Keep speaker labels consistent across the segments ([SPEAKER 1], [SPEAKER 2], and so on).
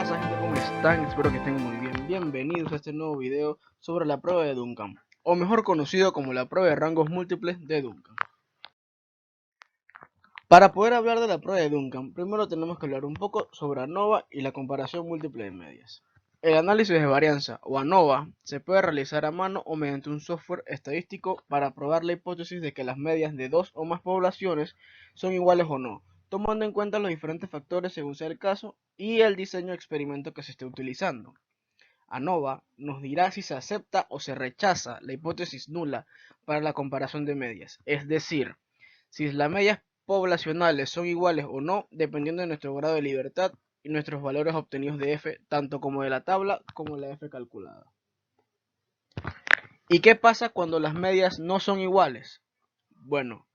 [SPEAKER 1] pasa, gente? ¿Cómo están? Espero que estén muy bien. Bienvenidos a este nuevo video sobre la prueba de Duncan, o mejor conocido como la prueba de rangos múltiples de Duncan. Para poder hablar de la prueba de Duncan, primero tenemos que hablar un poco sobre ANOVA y la comparación múltiple de medias. El análisis de varianza, o ANOVA, se puede realizar a mano o mediante un software estadístico para probar la hipótesis de que las medias de dos o más poblaciones son iguales o no, tomando en cuenta los diferentes factores según sea el caso y el diseño de experimento que se esté utilizando. ANOVA nos dirá si se acepta o se rechaza la hipótesis nula para la comparación de medias, es decir, si las medias poblacionales son iguales o no, dependiendo de nuestro grado de libertad y nuestros valores obtenidos de f, tanto como de la tabla como de la f calculada. ¿Y qué pasa cuando las medias no son iguales? Bueno,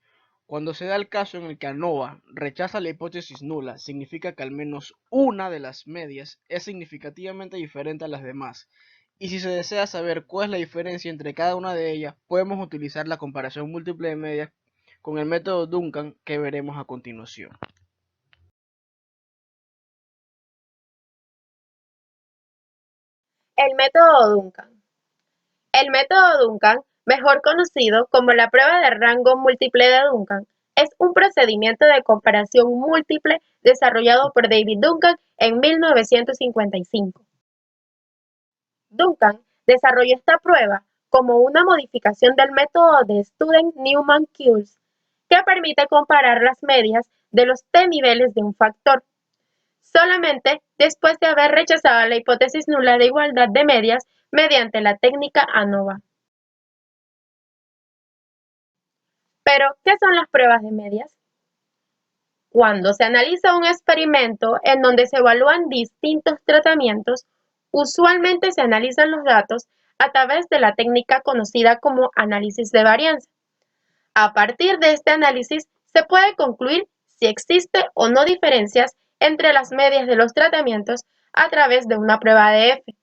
[SPEAKER 1] cuando se da el caso en el que ANOVA rechaza la hipótesis nula, significa que al menos una de las medias es significativamente diferente a las demás. Y si se desea saber cuál es la diferencia entre cada una de ellas, podemos utilizar la comparación múltiple de medias con el método Duncan que veremos a continuación.
[SPEAKER 2] El método Duncan. El método Duncan, mejor conocido como la prueba de rango múltiple de Duncan, es un procedimiento de comparación múltiple desarrollado por David Duncan en 1955. Duncan desarrolló esta prueba como una modificación del método de Student-Newman-Kuhls, que permite comparar las medias de los t niveles de un factor, solamente después de haber rechazado la hipótesis nula de igualdad de medias mediante la técnica ANOVA. Pero, ¿qué son las pruebas de medias? Cuando se analiza un experimento en donde se evalúan distintos tratamientos, usualmente se analizan los datos a través de la técnica conocida como análisis de varianza. A partir de este análisis, se puede concluir si existe o no diferencias entre las medias de los tratamientos a través de una prueba de F.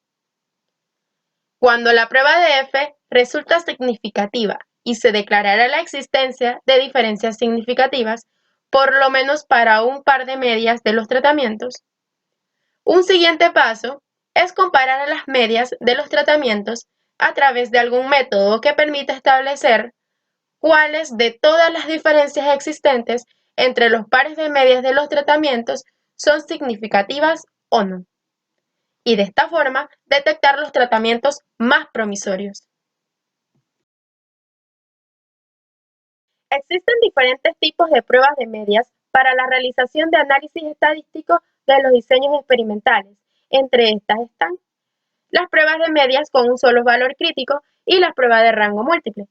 [SPEAKER 2] Cuando la prueba de F resulta significativa y se declarará la existencia de diferencias significativas, por lo menos para un par de medias de los tratamientos, un siguiente paso es comparar las medias de los tratamientos a través de algún método que permita establecer cuáles de todas las diferencias existentes entre los pares de medias de los tratamientos son significativas o no, y de esta forma detectar los tratamientos más promisorios. Existen diferentes tipos de pruebas de medias para la realización de análisis estadísticos de los diseños experimentales. Entre estas están las pruebas de medias con un solo valor crítico y las pruebas de rango múltiple.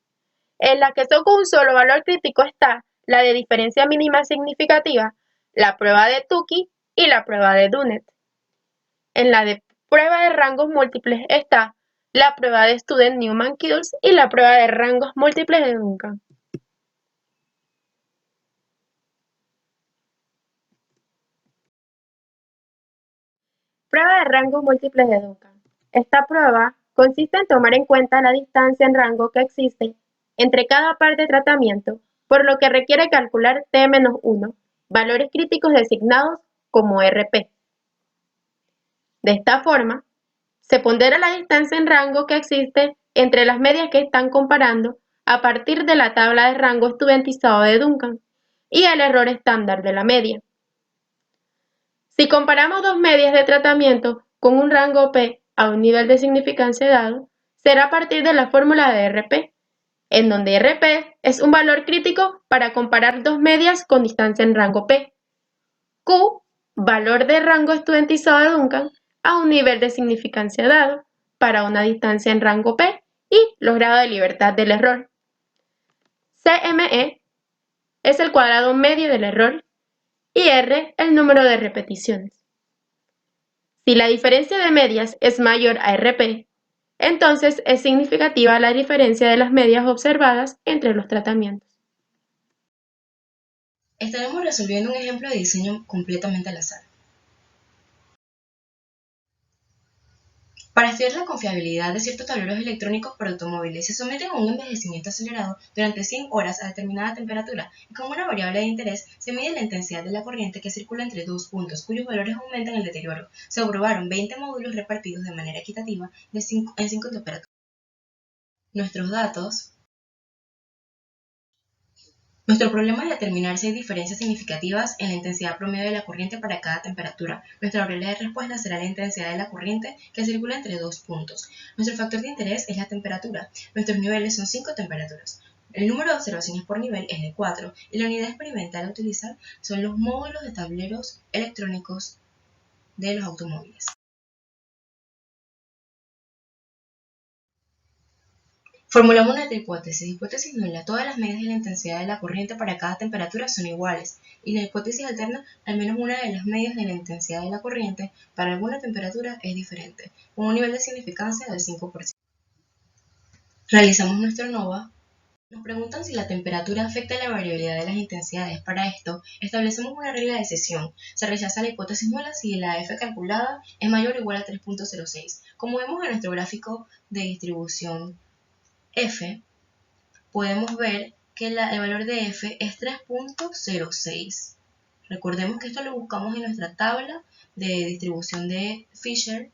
[SPEAKER 2] En las que son con un solo valor crítico está la de diferencia mínima significativa, la prueba de Tukey y la prueba de Dunet. En la de prueba de rangos múltiples está la prueba de Student-Newman-Kuhls y la prueba de rangos múltiples de Duncan. Prueba de rangos múltiples de Duncan. Esta prueba consiste en tomar en cuenta la distancia en rango que existe entre cada par de tratamiento, por lo que requiere calcular T-1, valores críticos designados como RP. De esta forma, se pondera la distancia en rango que existe entre las medias que están comparando a partir de la tabla de rango estudiantizado de Duncan y el error estándar de la media. Si comparamos dos medias de tratamiento con un rango P a un nivel de significancia dado, será a partir de la fórmula de RP, en donde RP es un valor crítico para comparar dos medias con distancia en rango P. Q, valor de rango estudiantizado de Duncan, a un nivel de significancia dado para una distancia en rango P y los grados de libertad del error. CME es el cuadrado medio del error y R el número de repeticiones. Si la diferencia de medias es mayor a RP, entonces es significativa la diferencia de las medias observadas entre los tratamientos.
[SPEAKER 3] Estaremos resolviendo un ejemplo de diseño completamente al azar. Para estudiar la confiabilidad de ciertos tableros electrónicos para automóviles, se someten a un envejecimiento acelerado durante 100 horas a determinada temperatura y como una variable de interés se mide la intensidad de la corriente que circula entre dos puntos cuyos valores aumentan el deterioro. Se probaron 20 módulos repartidos de manera equitativa en 5 temperaturas. Nuestro problema es determinar si hay diferencias significativas en la intensidad promedio de la corriente para cada temperatura. Nuestra variable de respuesta será la intensidad de la corriente que circula entre dos puntos. Nuestro factor de interés es la temperatura. Nuestros niveles son 5 temperaturas. El número de observaciones por nivel es de 4 y la unidad experimental a utilizar son los módulos de tableros electrónicos de los automóviles. Formulamos nuestra hipótesis. Hipótesis nula. Todas las medidas de la intensidad de la corriente para cada temperatura son iguales. Y la hipótesis alterna, al menos una de las medidas de la intensidad de la corriente para alguna temperatura es diferente, con un nivel de significancia del 5%. Realizamos nuestro ANOVA. Nos preguntan si la temperatura afecta la variabilidad de las intensidades. Para esto, establecemos una regla de decisión. Se rechaza la hipótesis nula si la F calculada es mayor o igual a 3.06. Como vemos en nuestro gráfico de distribución F, podemos ver que el valor de F es 3.06. Recordemos que esto lo buscamos en nuestra tabla de distribución de Fisher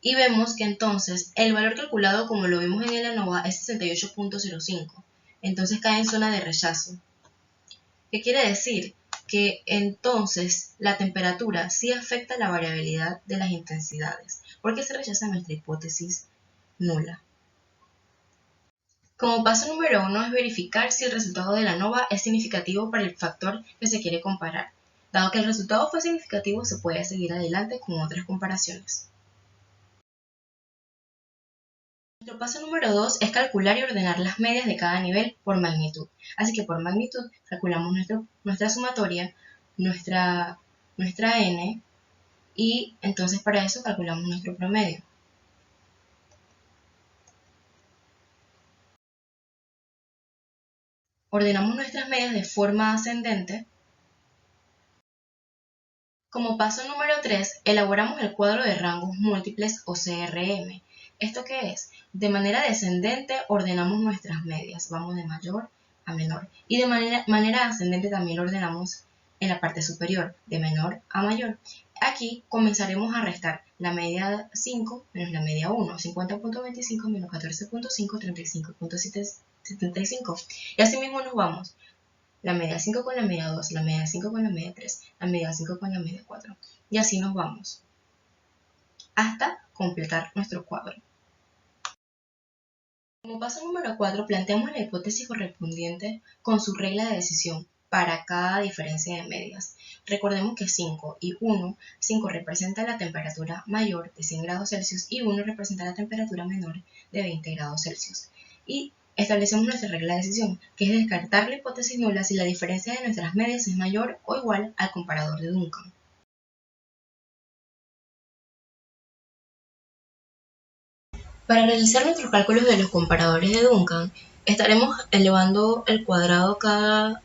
[SPEAKER 3] y vemos que entonces el valor calculado, como lo vimos en el ANOVA, es 68.05. Entonces cae en zona de rechazo. ¿Qué quiere decir? Que entonces la temperatura sí afecta la variabilidad de las intensidades, porque se rechaza nuestra hipótesis nula. Como paso número 1 es verificar si el resultado de la ANOVA es significativo para el factor que se quiere comparar. Dado que el resultado fue significativo, se puede seguir adelante con otras comparaciones. Nuestro paso número 2 es calcular y ordenar las medias de cada nivel por magnitud. Así que por magnitud calculamos nuestra sumatoria, nuestra n, y entonces para eso calculamos nuestro promedio. Ordenamos nuestras medias de forma ascendente. Como paso número 3, elaboramos el cuadro de rangos múltiples o CRM. ¿Esto qué es? De manera descendente ordenamos nuestras medias, vamos de mayor a menor. Y de manera ascendente también ordenamos en la parte superior, de menor a mayor. Aquí comenzaremos a restar la media 5 menos la media 1, 50.25 menos 14.5, 35.75. Y así mismo nos vamos. La media 5 con la media 2, la media 5 con la media 3, la media 5 con la media 4. Y así nos vamos hasta completar nuestro cuadro. Como paso número 4, planteamos la hipótesis correspondiente con su regla de decisión para cada diferencia de medias. Recordemos que 5 y 1, 5 representa la temperatura mayor de 100 grados Celsius y 1 representa la temperatura menor de 20 grados Celsius. Y establecemos nuestra regla de decisión, que es descartar la hipótesis nula si la diferencia de nuestras medias es mayor o igual al comparador de Duncan. Para realizar nuestros cálculos de los comparadores de Duncan, estaremos elevando el cuadrado cada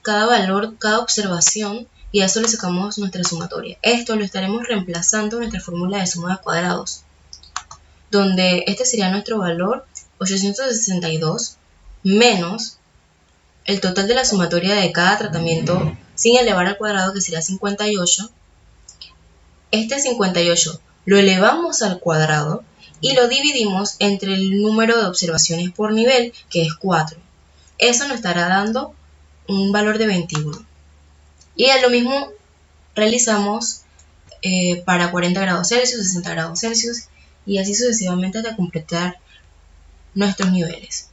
[SPEAKER 3] valor, cada observación, y a eso le sacamos nuestra sumatoria. Esto lo estaremos reemplazando en nuestra fórmula de suma de cuadrados, donde este sería nuestro valor 862 menos el total de la sumatoria de cada tratamiento sin elevar al cuadrado, que sería 58. Este 58 lo elevamos al cuadrado y lo dividimos entre el número de observaciones por nivel, que es 4. Eso nos estará dando un valor de 21. Y lo mismo realizamos para 40 grados Celsius, 60 grados Celsius y así sucesivamente hasta completar nuestros niveles.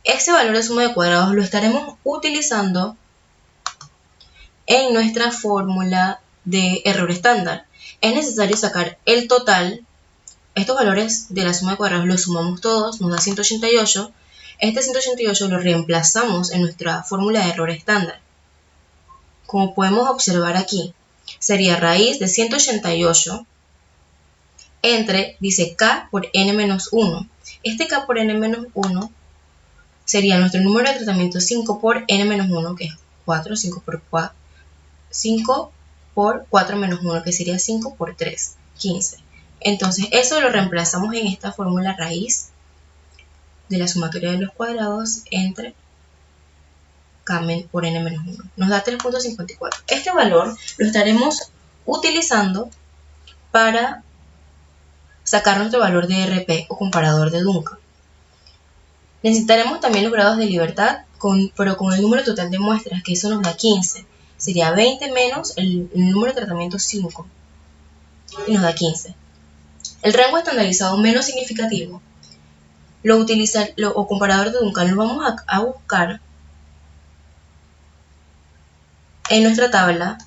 [SPEAKER 3] Este valor de suma de cuadrados lo estaremos utilizando en nuestra fórmula de error estándar. Es necesario sacar el total. Estos valores de la suma de cuadrados los sumamos todos, nos da 188. Este 188 lo reemplazamos en nuestra fórmula de error estándar. Como podemos observar aquí, sería raíz de 188 entre, dice k por n-1. Este k por n-1 sería nuestro número de tratamiento 5 por n-1, que es 4, 5 por 4 menos 1, que sería 5 por 3, 15. Entonces eso lo reemplazamos en esta fórmula raíz de la sumatoria de los cuadrados entre k por n menos 1. Nos da 3.54. Este valor lo estaremos utilizando para sacar nuestro valor de RP o comparador de Duncan. Necesitaremos también los grados de libertad, pero con el número total de muestras, que eso nos da 15. Sería 20 menos el número de tratamiento 5 y nos da 15. El rango estandarizado menos significativo o comparador de Duncan lo vamos a buscar en nuestra tabla.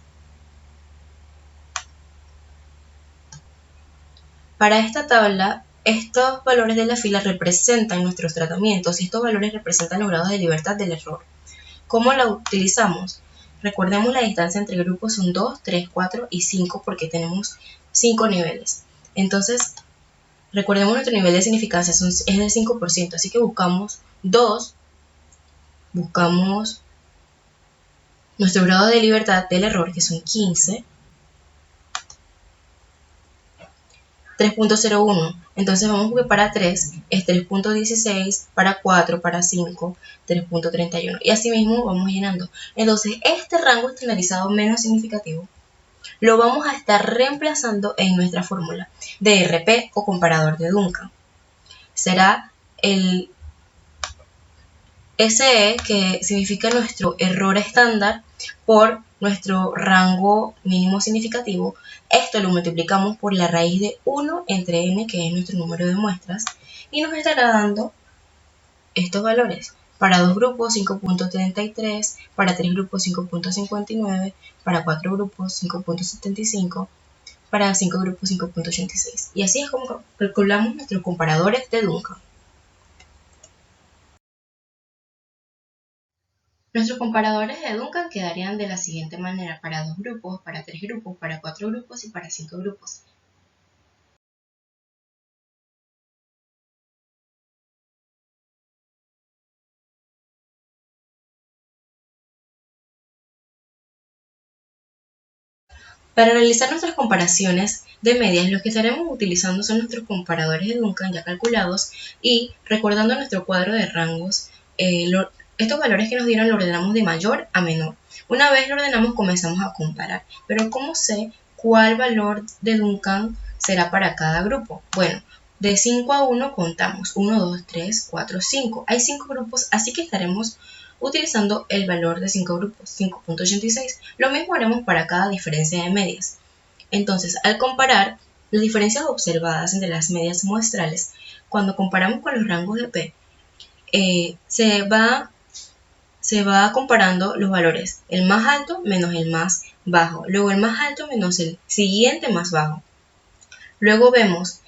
[SPEAKER 3] Para esta tabla, estos valores de la fila representan nuestros tratamientos y estos valores representan los grados de libertad del error. ¿Cómo la utilizamos? Recordemos la distancia entre grupos son 2, 3, 4 y 5 porque tenemos 5 niveles. Entonces, recordemos nuestro nivel de significancia es del 5%, así que buscamos 2, buscamos nuestro grado de libertad del error, que son 15, 3.01. Entonces vamos a ver para 3 es 3.16, para 4, para 5, 3.31. Y así mismo vamos llenando. Entonces este rango estandarizado menos significativo lo vamos a estar reemplazando en nuestra fórmula de RP o comparador de Duncan. Será el SE, que significa nuestro error estándar, por nuestro rango mínimo significativo. Esto lo multiplicamos por la raíz de 1 entre n, que es nuestro número de muestras, y nos estará dando estos valores. Para 2 grupos 5.33, para 3 grupos 5.59, para 4 grupos 5.75, para 5 grupos 5.86. Y así es como calculamos nuestros comparadores de Duncan. Nuestros comparadores de Duncan quedarían de la siguiente manera: para 2 grupos, para 3 grupos, para 4 grupos y para 5 grupos. Para realizar nuestras comparaciones de medias, lo que estaremos utilizando son nuestros comparadores de Duncan ya calculados y recordando nuestro cuadro de rangos. Estos valores que nos dieron lo ordenamos de mayor a menor. Una vez lo ordenamos, comenzamos a comparar. Pero ¿cómo sé cuál valor de Duncan será para cada grupo? Bueno, de 5 a 1 contamos 1, 2, 3, 4, 5. Hay 5 grupos, así que estaremos utilizando el valor de 5 grupos, 5.86. Lo mismo haremos para cada diferencia de medias. Entonces, al comparar las diferencias observadas entre las medias muestrales, cuando comparamos con los rangos de P, se va comparando los valores, el más alto menos el más bajo, luego el más alto menos el siguiente más bajo. Luego vemos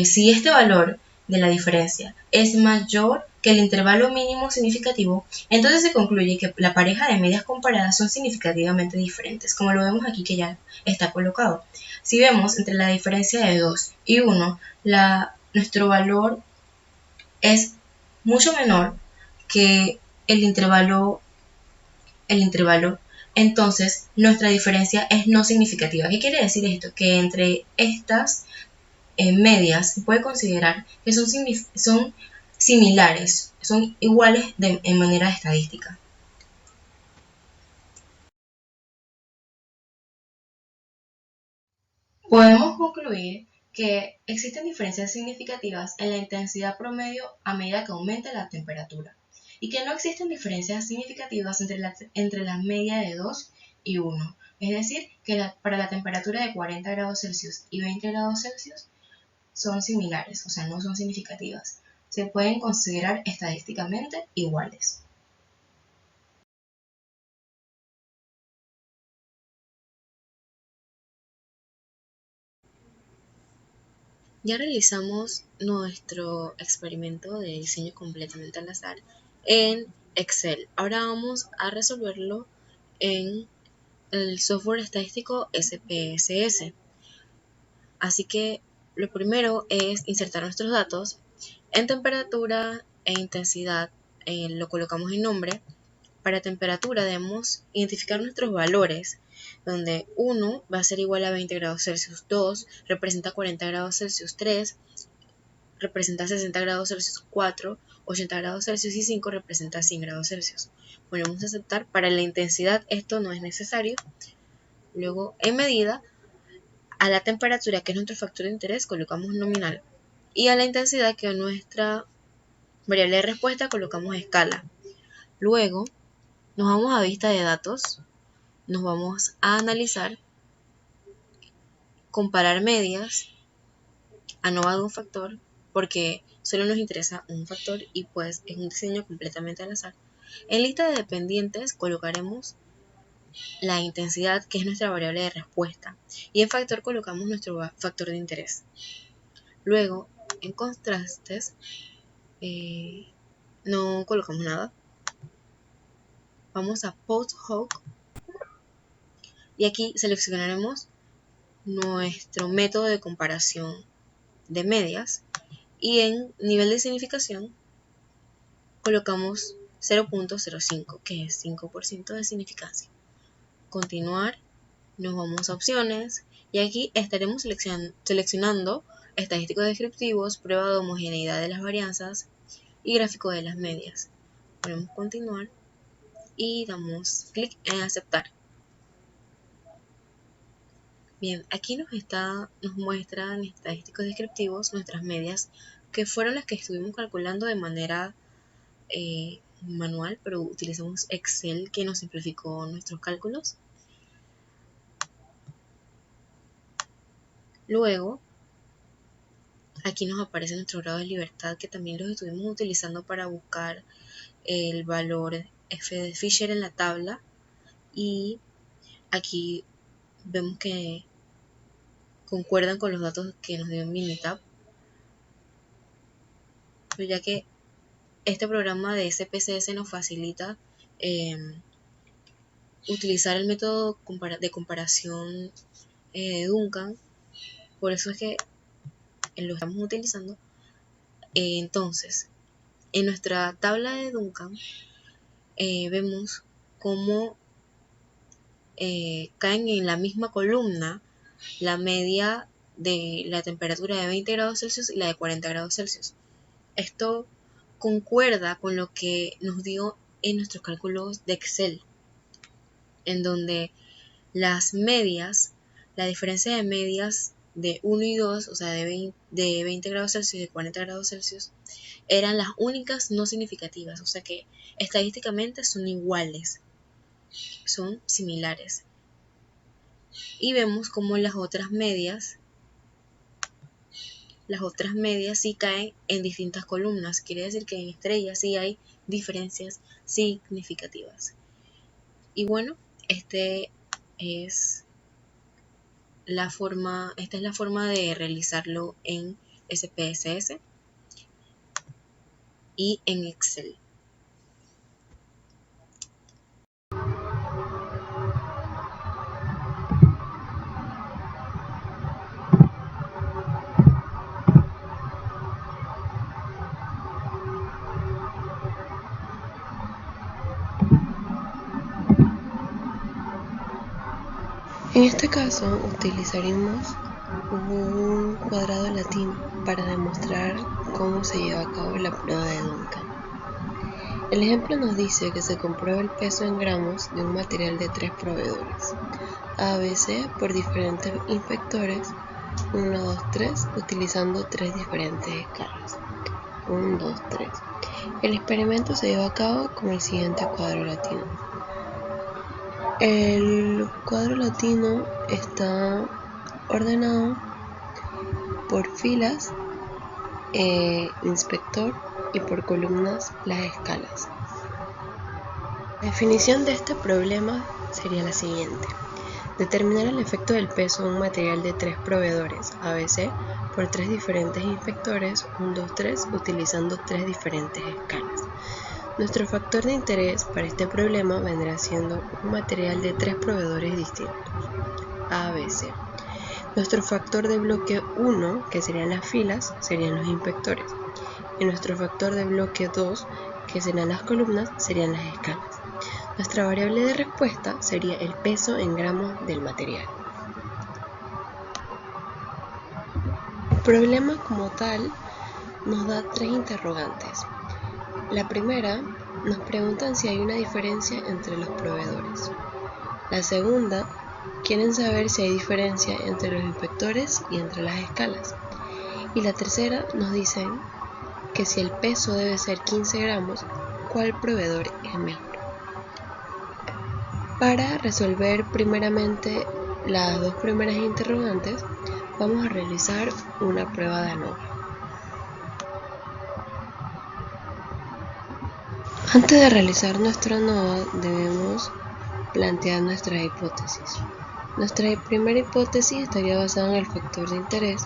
[SPEAKER 3] si este valor de la diferencia es mayor que el intervalo mínimo significativo, entonces se concluye que la pareja de medias comparadas son significativamente diferentes, como lo vemos aquí que ya está colocado. Si vemos entre la diferencia de 2 y 1, nuestro valor es mucho menor que el intervalo, entonces nuestra diferencia es no significativa. ¿Qué quiere decir esto? Que entre estas medias se puede considerar que son similares, son iguales en manera estadística. Podemos concluir que existen diferencias significativas en la intensidad promedio a medida que aumenta la temperatura y que no existen diferencias significativas entre las medias de 2 y 1. Es decir, que para la temperatura de 40 grados Celsius y 20 grados Celsius son similares, o sea, no son significativas. Se pueden considerar estadísticamente iguales. Ya realizamos nuestro experimento de diseño completamente al azar en Excel. Ahora vamos a resolverlo en el software estadístico SPSS. Así que lo primero es insertar nuestros datos. En temperatura e intensidad lo colocamos en nombre. Para temperatura debemos identificar nuestros valores donde 1 va a ser igual a 20 grados Celsius, 2 representa 40 grados Celsius, 3 representa 60 grados Celsius, 4 80 grados Celsius y 5 representa 100 grados Celsius. Ponemos a aceptar. Para la intensidad esto no es necesario. Luego, en medida, a la temperatura, que es nuestro factor de interés, colocamos nominal. Y a la intensidad, que es nuestra variable de respuesta, colocamos escala. Luego, nos vamos a vista de datos, nos vamos a analizar, comparar medias, ANOVA de un factor, porque solo nos interesa un factor y pues es un diseño completamente al azar. En lista de dependientes colocaremos la intensidad, que es nuestra variable de respuesta, y en factor colocamos nuestro factor de interés. Luego, en contrastes, no colocamos nada. Vamos a post hoc y aquí seleccionaremos nuestro método de comparación de medias y en nivel de significación colocamos 0.05, que es 5% de significancia. Continuar, nos vamos a opciones y aquí estaremos seleccionando estadísticos descriptivos, prueba de homogeneidad de las varianzas y gráfico de las medias. Ponemos continuar y damos clic en aceptar. Bien, aquí nos muestran estadísticos descriptivos nuestras medias, que fueron las que estuvimos calculando de manera manual, pero utilizamos Excel, que nos simplificó nuestros cálculos. Luego, aquí nos aparece nuestro grado de libertad, que también los estuvimos utilizando para buscar el valor F de Fisher en la tabla. Y aquí vemos que concuerdan con los datos que nos dio en Minitab, pero ya que este programa de SPSS nos facilita utilizar el método de comparación de Duncan, por eso es que lo estamos utilizando. Entonces, en nuestra tabla de Duncan vemos cómo caen en la misma columna la media de la temperatura de 20 grados Celsius y la de 40 grados Celsius. Esto concuerda con lo que nos dio en nuestros cálculos de Excel, en donde las medias, la diferencia de medias de 1 y 2, o sea de 20 grados Celsius y de 40 grados Celsius, eran las únicas no significativas, o sea que estadísticamente son iguales, son similares. Y vemos como las otras medias sí caen en distintas columnas, quiere decir que en estrellas sí hay diferencias significativas. Y bueno, esta es la forma de realizarlo en SPSS y en Excel.
[SPEAKER 4] En este caso utilizaremos un cuadrado latino para demostrar cómo se lleva a cabo la prueba de Duncan. El ejemplo nos dice que se comprueba el peso en gramos de un material de 3 proveedores, ABC, por diferentes inspectores, 1, 2, 3, utilizando 3 diferentes escalas, 1, 2, 3. El experimento se lleva a cabo con el siguiente cuadro latino. El cuadro latino está ordenado por filas, inspector, y por columnas las escalas. La definición de este problema sería la siguiente: determinar el efecto del peso de un material de 3 proveedores ABC por 3 diferentes inspectores, 1, 2, 3, utilizando 3 diferentes escalas. Nuestro factor de interés para este problema vendrá siendo un material de 3 proveedores distintos, ABC. Nuestro factor de bloque 1, que serían las filas, serían los inspectores. Y nuestro factor de bloque 2, que serían las columnas, serían las escalas. Nuestra variable de respuesta sería el peso en gramos del material. El problema como tal nos da tres interrogantes. La primera, nos preguntan si hay una diferencia entre los proveedores. La segunda, quieren saber si hay diferencia entre los inspectores y entre las escalas. Y la tercera, nos dicen que si el peso debe ser 15 gramos, ¿cuál proveedor es mejor? Para resolver primeramente las dos primeras interrogantes, vamos a realizar una prueba de ANOVA. Antes de realizar nuestra ANOVA, debemos plantear nuestra hipótesis. Nuestra primera hipótesis estaría basada en el factor de interés,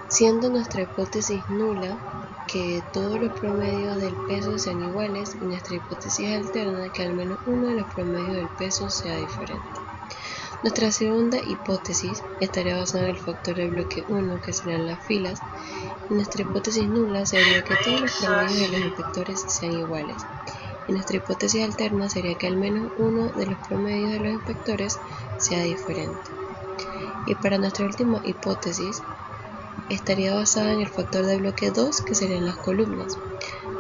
[SPEAKER 4] siendo nuestra hipótesis nula que todos los promedios del peso sean iguales y nuestra hipótesis alterna que al menos uno de los promedios del peso sea diferente. Nuestra segunda hipótesis estaría basada en el factor del bloque 1, que serían las filas, y nuestra hipótesis nula sería que todos los promedios de los inspectores sean iguales. Y nuestra hipótesis alterna sería que al menos uno de los promedios de los inspectores sea diferente. Y para nuestra última hipótesis, estaría basada en el factor de bloque 2, que serían las columnas.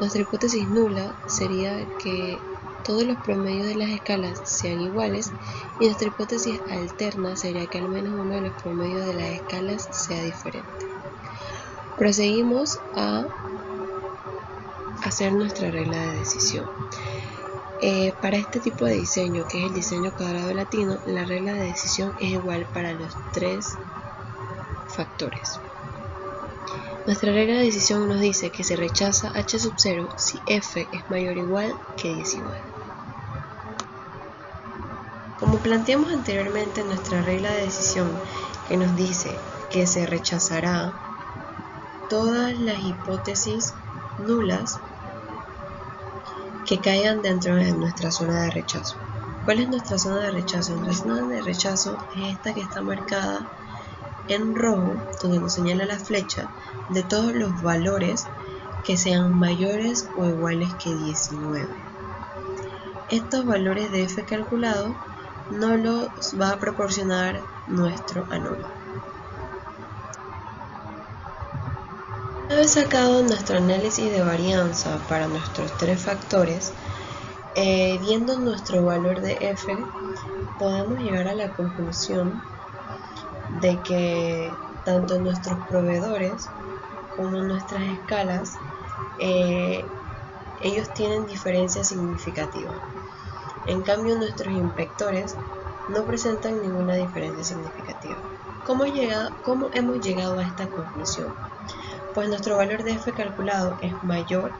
[SPEAKER 4] Nuestra hipótesis nula sería que todos los promedios de las escalas sean iguales y nuestra hipótesis alterna sería que al menos uno de los promedios de las escalas sea diferente. Proseguimos a hacer nuestra regla de decisión. Para este tipo de diseño, que es el diseño cuadrado latino, la regla de decisión es igual para los tres factores. Nuestra regla de decisión nos dice que se rechaza h sub 0 si f es mayor o igual que 19. Como planteamos anteriormente en nuestra regla de decisión, que nos dice que se rechazará todas las hipótesis nulas que caigan dentro de nuestra zona de rechazo. ¿Cuál es nuestra zona de rechazo? Nuestra zona de rechazo es esta que está marcada en rojo, donde nos señala la flecha, de todos los valores que sean mayores o iguales que 19. Estos valores de f calculado no los va a proporcionar nuestro ANOVA. Una vez sacado nuestro análisis de varianza para nuestros tres factores, viendo nuestro valor de f, podemos llegar a la conclusión de que tanto nuestros proveedores como nuestras escalas, ellos tienen diferencias significativas. En cambio, nuestros inspectores no presentan ninguna diferencia significativa. ¿Cómo hemos llegado a esta conclusión? Pues nuestro valor de f calculado es mayor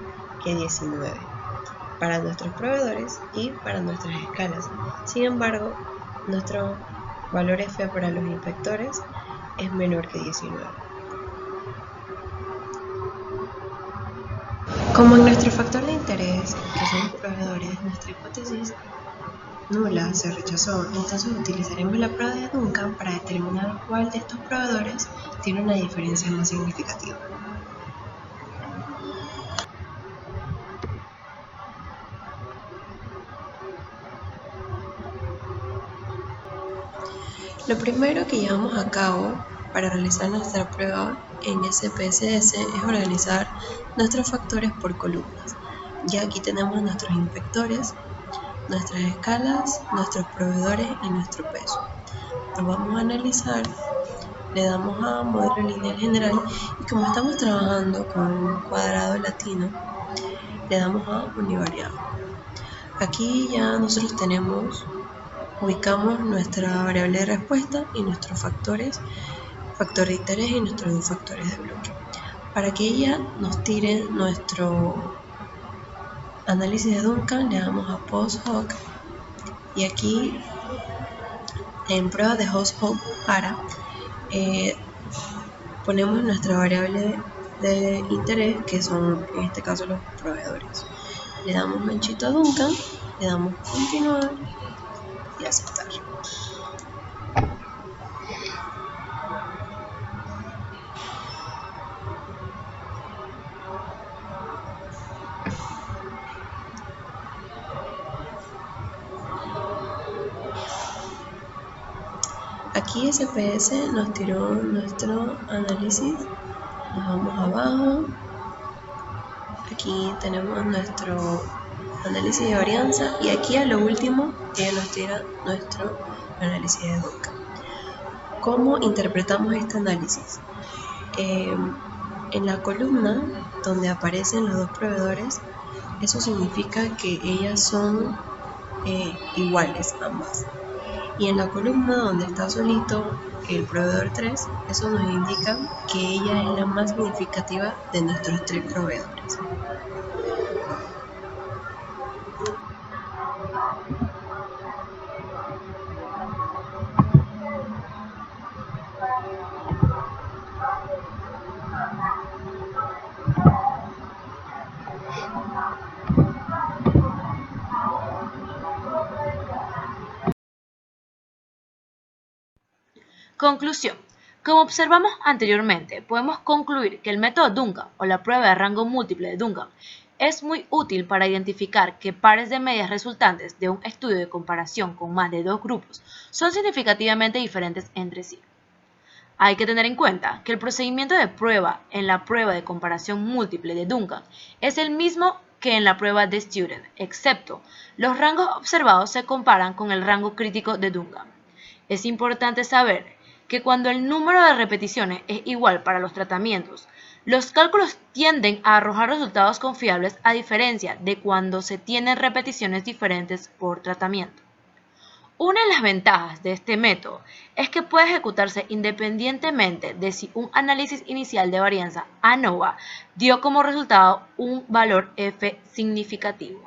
[SPEAKER 4] que 19 para nuestros proveedores y para nuestras escalas. Sin embargo, nuestro valor f para los inspectores es menor que 19. Como en nuestro factor de interés, que son los proveedores, nuestra hipótesis nula se rechazó, entonces utilizaremos la prueba de Duncan para determinar cuál de estos proveedores tiene una diferencia más significativa. Lo primero que llevamos a cabo para realizar nuestra prueba en SPSS es organizar nuestros factores por columnas. Ya aquí tenemos nuestros inspectores, nuestras escalas, nuestros proveedores y nuestro peso. Lo vamos a analizar, le damos a modelo lineal general y como estamos trabajando con un cuadrado latino, le damos a univariable. Aquí ya nosotros ubicamos nuestra variable de respuesta y nuestros factores, factor de interés y nuestros dos factores de bloque. Para que ella nos tire nuestro análisis de Duncan, le damos a post hoc y aquí en prueba de host hoc para ponemos nuestra variable de interés, que son en este caso los proveedores. Le damos manchito a Duncan, le damos continuar y aceptar. Aquí SPS nos tiró nuestro análisis. Nos vamos abajo. Aquí tenemos nuestro análisis de varianza y aquí a lo último ella nos tira nuestro análisis de Duncan. ¿Cómo interpretamos este análisis? En la columna donde aparecen los dos proveedores, eso significa que ellas son iguales ambas. Y en la columna donde está solito el proveedor 3, eso nos indica que ella es la más significativa de nuestros 3 proveedores.
[SPEAKER 5] Conclusión. Como observamos anteriormente, podemos concluir que el método Duncan o la prueba de rango múltiple de Duncan es muy útil para identificar que pares de medias resultantes de un estudio de comparación con más de 2 grupos son significativamente diferentes entre sí. Hay que tener en cuenta que el procedimiento de prueba en la prueba de comparación múltiple de Duncan es el mismo que en la prueba de Student, excepto los rangos observados se comparan con el rango crítico de Duncan. Es importante saber que cuando el número de repeticiones es igual para los tratamientos, los cálculos tienden a arrojar resultados confiables a diferencia de cuando se tienen repeticiones diferentes por tratamiento. Una de las ventajas de este método es que puede ejecutarse independientemente de si un análisis inicial de varianza ANOVA dio como resultado un valor F significativo.